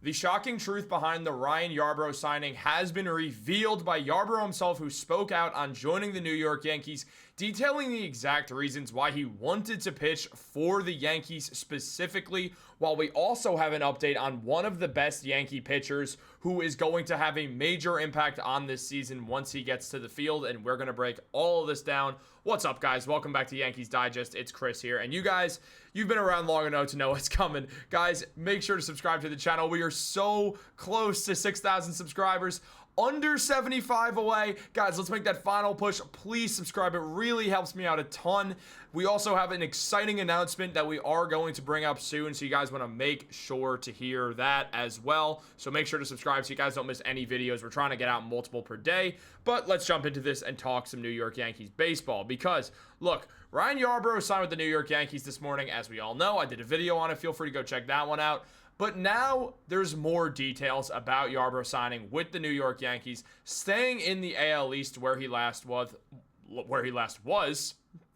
The shocking truth behind the Ryan Yarbrough signing has been revealed by Yarbrough himself, who spoke out on joining the New York Yankees, detailing the exact reasons why he wanted to pitch for the Yankees specifically, while we also have an update on one of the best Yankee pitchers who is going to have a major impact on this season once he gets to the field, and we're going to break all of this down. What's up, guys? Welcome back to Yankees Digest. It's Chris here, and you guys, you've been around long enough to know what's coming. Guys, make sure to subscribe to the channel. We are so close to 6,000 subscribers. Under 75 away. Guys, let's make that final push. Please subscribe. It really helps me out a ton. We also have an exciting announcement that we are going to bring up soon, so you guys want to make sure to hear that as well. So make sure to subscribe so you guys don't miss any videos. We're trying to get out multiple per day, but let's jump into this and talk some New York Yankees baseball, because look, Ryan Yarbrough signed with the New York Yankees this morning. As we all know, I did a video on it. Feel free to go check that one out. But now there's more details about Yarbrough signing with the New York Yankees, staying in the AL East where he last was.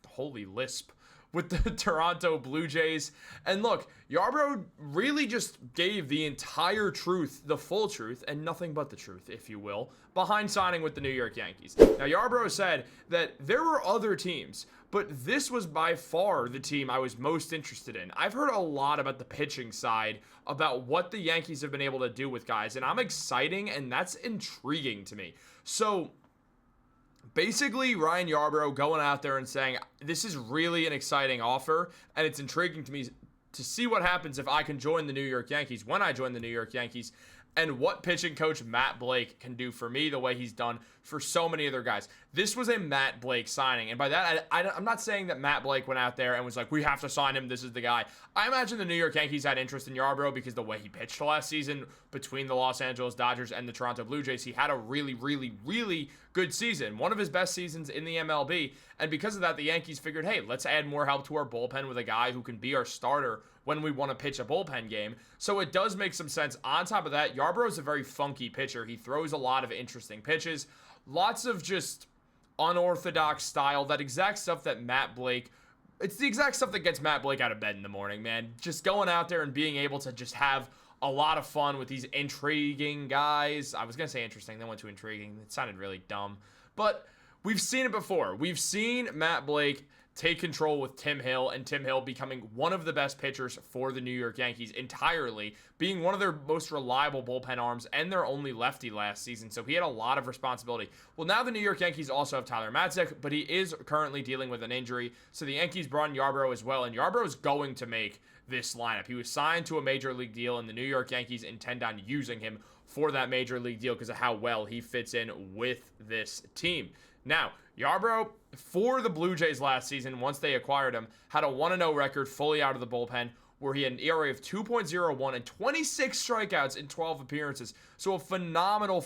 Holy lisp. With the Toronto Blue Jays. And look, Yarbrough really just gave the entire truth, the full truth, and nothing but the truth, if you will, behind signing with the New York Yankees. Now, Yarbrough said that there were other teams, but this was by far the team I was most interested in. I've heard a lot about the pitching side, about what the Yankees have been able to do with guys, and I'm exciting, and that's intriguing to me. So basically, Ryan Yarbrough going out there and saying, this is really an exciting offer, and it's intriguing to me to see what happens if I can join the New York Yankees, when I join the New York Yankees, and what pitching coach Matt Blake can do for me the way he's done for so many other guys. This was a Matt Blake signing, and by that, I'm not saying that Matt Blake went out there and was like, we have to sign him, this is the guy. I imagine the New York Yankees had interest in Yarbrough because the way he pitched last season between the Los Angeles Dodgers and the Toronto Blue Jays, he had a really, really, really good season. One of his best seasons in the MLB, and because of that, the Yankees figured, hey, let's add more help to our bullpen with a guy who can be our starter when we want to pitch a bullpen game. So it does make some sense. On top of that, Yarbrough is a very funky pitcher. He throws a lot of interesting pitches, lots of just unorthodox style, that exact stuff that Matt Blake, it's the exact stuff that gets Matt Blake out of bed in the morning, man. Just going out there and being able to just have a lot of fun with these intriguing guys. I was going to say interesting, then went to intriguing. It sounded really dumb. But we've seen it before. We've seen Matt Blake take control with Tim Hill, and Tim Hill becoming one of the best pitchers for the New York Yankees entirely, being one of their most reliable bullpen arms and their only lefty last season, so he had a lot of responsibility. Well, now the New York Yankees also have Tyler Matzek, but he is currently dealing with an injury, so the Yankees brought in Yarbrough as well, and Yarbrough is going to make this lineup. He was signed to a major league deal, and the New York Yankees intend on using him for that major league deal because of how well he fits in with this team. Now, Yarbrough, for the Blue Jays last season, once they acquired him, had a 1-0 record fully out of the bullpen, where he had an ERA of 2.01 and 26 strikeouts in 12 appearances. So a phenomenal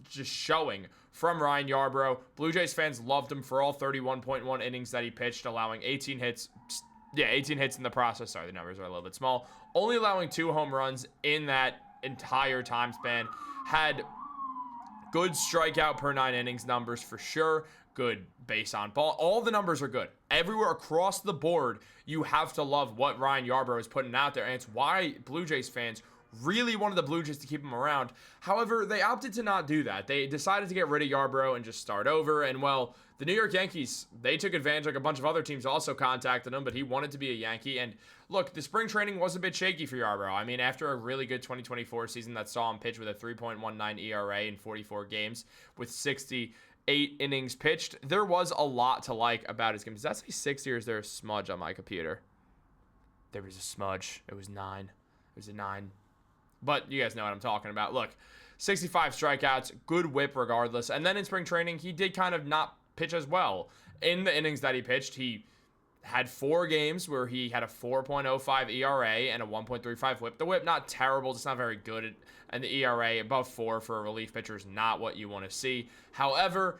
just showing from Ryan Yarbrough. Blue Jays fans loved him for all 31.1 innings that he pitched, allowing 18 hits. Yeah, 18 hits in the process. Sorry, the numbers are a little bit small. Only allowing 2 home runs in that entire time span. Had good strikeout per 9 innings numbers for sure. Good base on ball. All the numbers are good. Everywhere across the board, you have to love what Ryan Yarbrough is putting out there. And it's why Blue Jays fans really wanted the Blue Jays to keep him around. However, they opted to not do that. They decided to get rid of Yarbrough and just start over. And, well, the New York Yankees, they took advantage. Like a bunch of other teams also contacted him, but he wanted to be a Yankee. And, look, the spring training was a bit shaky for Yarbrough. I mean, after a really good 2024 season that saw him pitch with a 3.19 ERA in 44 games with 68 innings pitched, there was a lot to like about his game. Does that say 60 or is there a smudge on my computer? There was a smudge. It was 9. It was a 9. But you guys know what I'm talking about. Look, 65 strikeouts, good whip regardless. And then in spring training, he did kind of not pitch as well. In the innings that he pitched, he had 4 games where he had a 4.05 ERA and a 1.35 whip. The whip, not terrible, just not very good. And the ERA above 4 for a relief pitcher is not what you want to see. However,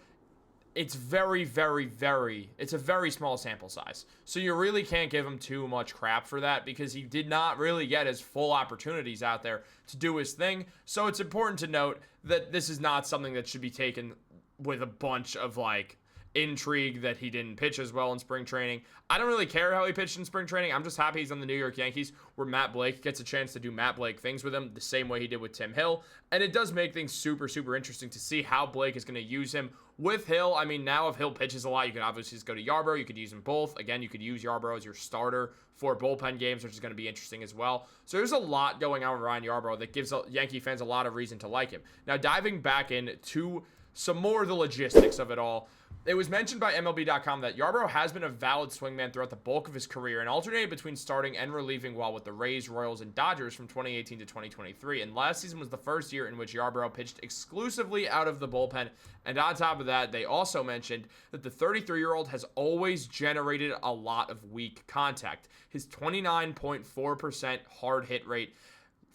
it's it's a very small sample size. So you really can't give him too much crap for that because he did not really get his full opportunities out there to do his thing. So it's important to note that this is not something that should be taken with a bunch of, like, intrigue that he didn't pitch as well in spring training. I don't really care how he pitched in spring training. I'm just happy he's on the New York Yankees, where Matt Blake gets a chance to do Matt Blake things with him the same way he did with Tim Hill. And it does make things super, super interesting to see how Blake is going to use him with Hill. I mean, now if Hill pitches a lot, you can obviously just go to Yarbrough. You could use them both. Again, you could use Yarbrough as your starter for bullpen games, which is going to be interesting as well. So there's a lot going on with Ryan Yarbrough that gives Yankee fans a lot of reason to like him. Now, diving back into some more of the logistics of it all, it was mentioned by MLB.com that Yarbrough has been a valid swingman throughout the bulk of his career and alternated between starting and relieving while with the Rays, Royals, and Dodgers from 2018 to 2023. And last season was the first year in which Yarbrough pitched exclusively out of the bullpen. And on top of that, they also mentioned that the 33-year-old has always generated a lot of weak contact. His 29.4% hard hit rate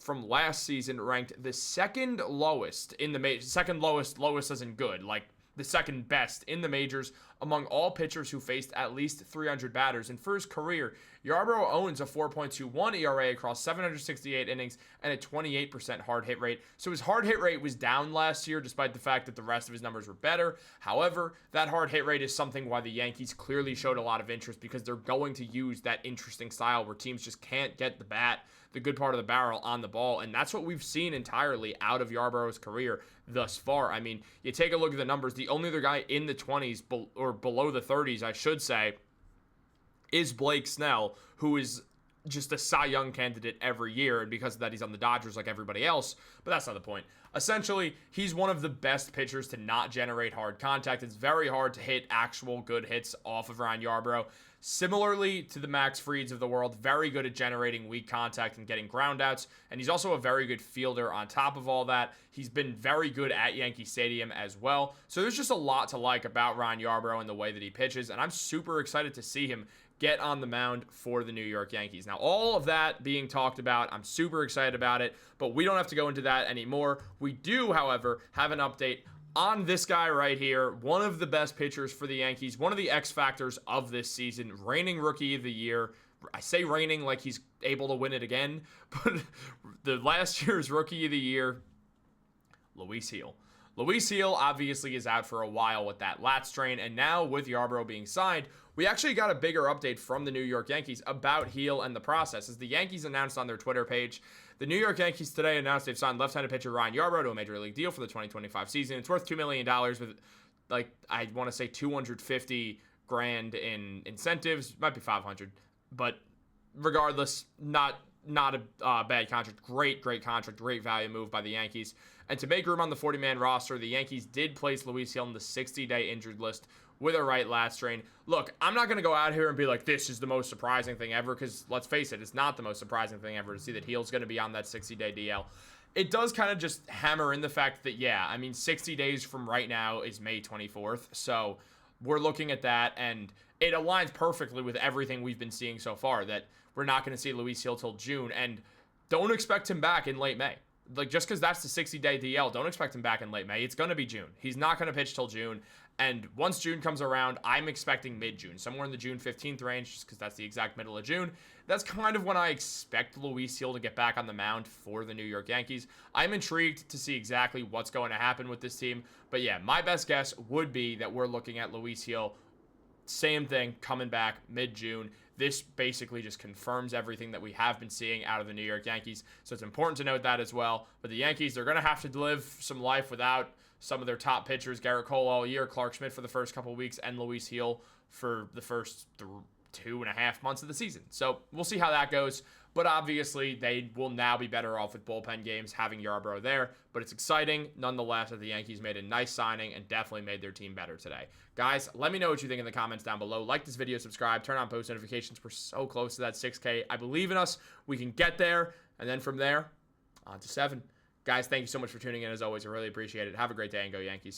from last season ranked the second lowest in the second lowest as in good, like the second best in the majors among all pitchers who faced at least 300 batters. And for his career, Yarbrough owns a 4.21 ERA across 768 innings and a 28% hard hit rate. So his hard hit rate was down last year, despite the fact that the rest of his numbers were better. However, that hard hit rate is something why the Yankees clearly showed a lot of interest, because they're going to use that interesting style where teams just can't get the bat, the good part of the barrel, on the ball. And that's what we've seen entirely out of Yarbrough's career thus far. I mean, you take a look at the numbers. The only other guy in the 20s, or below the 30s, I should say, is Blake Snell, who is just a Cy Young candidate every year. And because of that, he's on the Dodgers like everybody else. But that's not the point. Essentially, he's one of the best pitchers to not generate hard contact. It's very hard to hit actual good hits off of Ryan Yarbrough. Similarly to the Max Frieds of the world, very good at generating weak contact and getting groundouts. And he's also a very good fielder on top of all that. He's been very good at Yankee Stadium as well. So there's just a lot to like about Ryan Yarbrough and the way that he pitches. And I'm super excited to see him get on the mound for the New York Yankees. Now, all of that being talked about, I'm super excited about it, but we don't have to go into that anymore. We do, however, have an update on this guy right here, one of the best pitchers for the Yankees, one of the X factors of this season, reigning Rookie of the Year. I say reigning like he's able to win it again, but the last year's Rookie of the Year, Luis Gil. Luis Gil obviously is out for a while with that lat strain, and now with Yarbrough being signed, we actually got a bigger update from the New York Yankees about Gil and the process. As the Yankees announced on their Twitter page, the New York Yankees today announced they've signed left-handed pitcher Ryan Yarbrough to a major league deal for the 2025 season. It's worth $2 million with, like, I want to say $250,000 in incentives. Might be 500, but regardless, not a bad contract. Great contract, great value move by the Yankees. And to make room on the 40-man roster, the Yankees did place Luis Gil on the 60-day injured list with a right lat strain. Look, I'm not going to go out here and be like, this is the most surprising thing ever, because let's face it, it's not the most surprising thing ever to see that Gil's going to be on that 60-day DL. It does kind of just hammer in the fact that, yeah, I mean, 60 days from right now is May 24th, so we're looking at that, and it aligns perfectly with everything we've been seeing so far, that we're not going to see Luis Gil till June, and don't expect him back in late May. Like, just because that's the 60-day DL, don't expect him back in late May. It's going to be June. He's not going to pitch till June. And once June comes around, I'm expecting mid-June, somewhere in the June 15th range, just because that's the exact middle of June. That's kind of when I expect Luis Gil to get back on the mound for the New York Yankees. I'm intrigued to see exactly what's going to happen with this team. But yeah, my best guess would be that we're looking at Luis Gil, same thing, coming back mid-June. This basically just confirms everything that we have been seeing out of the New York Yankees. So it's important to note that as well. But the Yankees, they're going to have to live some life without some of their top pitchers, Garrett Cole all year, Clark Schmidt for the first couple of weeks, and Luis Gil for the first 2.5 months of the season. So we'll see how that goes. But obviously, they will now be better off with bullpen games, having Yarbrough there. But it's exciting, nonetheless, that the Yankees made a nice signing and definitely made their team better today. Guys, let me know what you think in the comments down below. Like this video, subscribe, turn on post notifications. We're so close to that 6K. I believe in us. We can get there. And then from there, on to 7. Guys, thank you so much for tuning in. As always, I really appreciate it. Have a great day and go Yankees.